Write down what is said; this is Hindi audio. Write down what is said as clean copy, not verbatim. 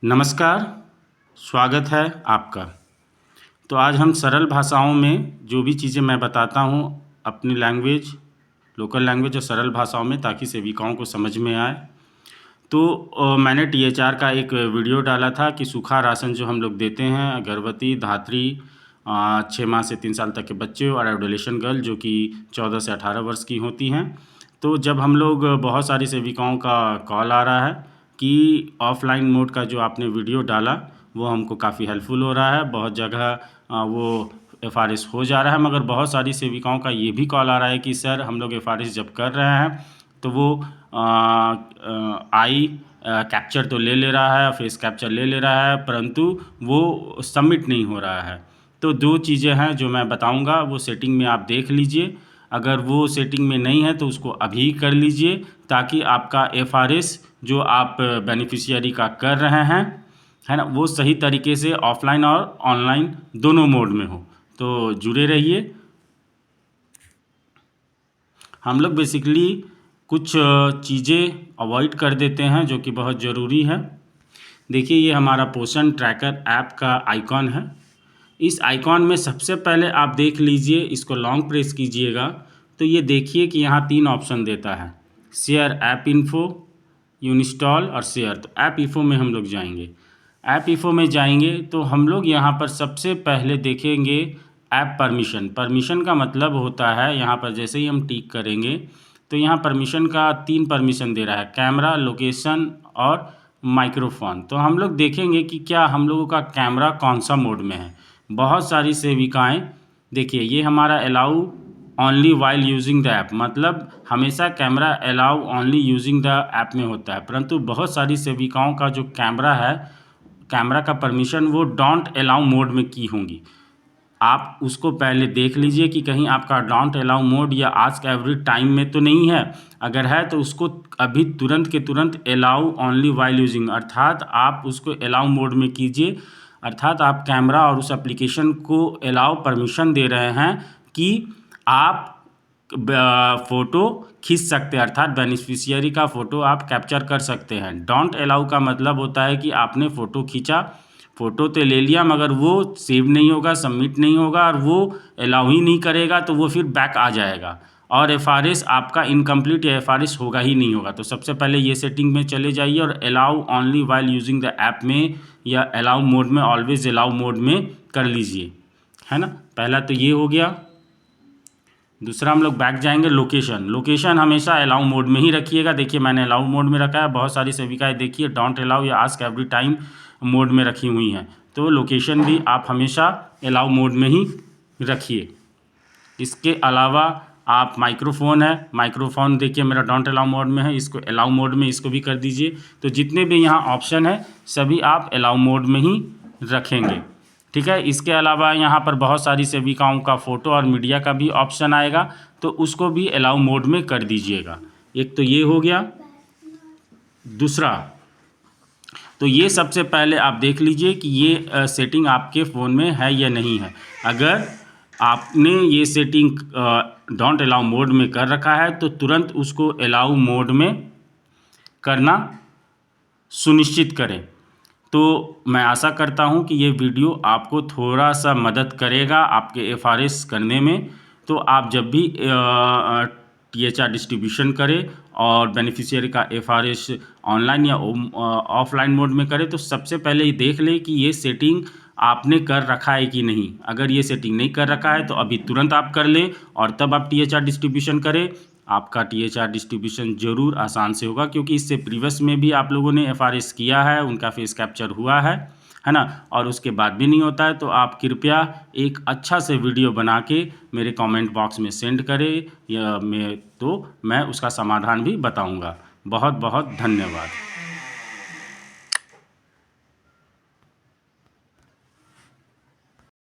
नमस्कार, स्वागत है आपका। तो आज हम सरल भाषाओं में जो भी चीज़ें मैं बताता हूँ अपनी लैंग्वेज, लोकल लैंग्वेज और सरल भाषाओं में, ताकि सेविकाओं को समझ में आए। तो मैंने टीएचआर का एक वीडियो डाला था कि सूखा राशन जो हम लोग देते हैं गर्भवती, धात्री, 6 माह से 3 साल तक के बच्चे और एडोलेशन गर्ल जो कि 14 से 18 वर्ष की होती हैं। तो जब हम लोग बहुत सारी सेविकाओं का कॉल आ रहा है कि ऑफलाइन मोड का जो आपने वीडियो डाला वो हमको काफ़ी हेल्पफुल हो रहा है, बहुत जगह वो एफआरएस हो जा रहा है, मगर बहुत सारी सेविकाओं का ये भी कॉल आ रहा है कि सर हम लोग एफआरएस जब कर रहे हैं तो वो आई कैप्चर तो ले रहा है, फेस कैप्चर ले रहा है, परंतु वो सबमिट नहीं हो रहा है। तो दो चीज़ें हैं जो मैं बताऊंगा, वो सेटिंग में आप देख लीजिए। अगर वो सेटिंग में नहीं है तो उसको अभी कर लीजिए, ताकि आपका एफआरएस जो आप बेनिफिशियरी का कर रहे हैं, है ना, वो सही तरीके से ऑफलाइन और ऑनलाइन दोनों मोड में हो। तो जुड़े रहिए। हम लोग बेसिकली कुछ चीज़ें अवॉइड कर देते हैं जो कि बहुत ज़रूरी है। देखिए, ये हमारा पोषण ट्रैकर ऐप का आइकॉन है। इस आइकॉन में सबसे पहले आप देख लीजिए, इसको लॉन्ग प्रेस कीजिएगा तो ये देखिए कि यहाँ 3 ऑप्शन देता है, शेयर ऐप इन्फो, इंस्टॉल और शेयर। तो ऐप इन्फो में हम लोग जाएंगे। ऐप इन्फो में जाएंगे तो हम लोग यहाँ पर सबसे पहले देखेंगे ऐप परमिशन। परमिशन का मतलब होता है, यहाँ पर जैसे ही हम टिक करेंगे तो यहाँ परमिशन का 3 परमिशन दे रहा है, कैमरा, लोकेशन और माइक्रोफोन। तो हम लोग देखेंगे कि क्या हम लोगों का कैमरा कौन सा मोड में है। बहुत सारी सेविकाएं, देखिए ये हमारा allow only while using the app, मतलब हमेशा camera allow only using the app में होता है, परंतु बहुत सारी सेविकाओं का जो कैमरा है, कैमरा का परमिशन वो डोंट अलाउ मोड में की होंगी। आप उसको पहले देख लीजिए कि कहीं आपका डोंट अलाउ मोड या आस्क एवरी टाइम में तो नहीं है। अगर है तो उसको अभी तुरंत के तुरंत अलाउ ओनली वाइल यूजिंग, अर्थात आप उसको अलाउ मोड में कीजिए। अर्थात आप कैमरा और उस एप्लीकेशन को अलाउ परमिशन दे रहे हैं कि आप फ़ोटो खींच सकते हैं, अर्थात बेनिफिशियरी का फ़ोटो आप कैप्चर कर सकते हैं। डोंट अलाउ का मतलब होता है कि आपने फ़ोटो खींचा, फ़ोटो तो ले लिया, मगर वो सेव नहीं होगा, सबमिट नहीं होगा और वो अलाउ ही नहीं करेगा, तो वो फिर बैक आ जाएगा और एफआरएस आपका इनकम्प्लीट या एफआरएस होगा ही नहीं होगा। तो सबसे पहले ये सेटिंग में चले जाइए और allow only while using the app में या अलाउ मोड में, ऑलवेज अलाउ मोड में कर लीजिए, है ना। पहला तो ये हो गया। दूसरा हम लोग बैक जाएंगे, लोकेशन। लोकेशन हमेशा अलाउ मोड में ही रखिएगा। देखिए मैंने अलाउ मोड में रखा है, बहुत सारी सेविकाएं देखिए डोंट अलाउ या आस्क एवरी टाइम मोड में रखी हुई हैं। तो लोकेशन भी आप हमेशा अलाउ मोड में ही रखिए। इसके अलावा आप माइक्रोफोन है, माइक्रोफोन देखिए मेरा डोंट अलाउ मोड में है, इसको अलाउ मोड में इसको भी कर दीजिए। तो जितने भी यहाँ ऑप्शन है सभी आप अलाउ मोड में ही रखेंगे, ठीक है। इसके अलावा यहाँ पर बहुत सारी सेविकाओं का फ़ोटो और मीडिया का भी ऑप्शन आएगा, तो उसको भी अलाउ मोड में कर दीजिएगा। एक तो ये हो गया। दूसरा, तो ये सबसे पहले आप देख लीजिए कि ये सेटिंग आपके फ़ोन में है या नहीं है। अगर आपने ये सेटिंग डोंट अलाउ मोड में कर रखा है तो तुरंत उसको अलाउ मोड में करना सुनिश्चित करें। तो मैं आशा करता हूं कि ये वीडियो आपको थोड़ा सा मदद करेगा आपके एफआरएस करने में। तो आप जब भी टीएचआर डिस्ट्रीब्यूशन करें और बेनिफिशियरी का एफआरएस ऑनलाइन या ऑफलाइन मोड में करें, तो सबसे पहले ये देख लें कि ये सेटिंग आपने कर रखा है कि नहीं। अगर ये सेटिंग नहीं कर रखा है तो अभी तुरंत आप कर लें और तब आप टीएचआर डिस्ट्रीब्यूशन करें। आपका टीएचआर डिस्ट्रीब्यूशन ज़रूर आसान से होगा, क्योंकि इससे प्रीवियस में भी आप लोगों ने एफआरएस किया है, उनका फेस कैप्चर हुआ है ना, और उसके बाद भी नहीं होता है। तो आप कृपया एक अच्छा से वीडियो बना के मेरे कमेंट बॉक्स में सेंड करें, या मैं उसका समाधान भी बताऊंगा। बहुत बहुत धन्यवाद।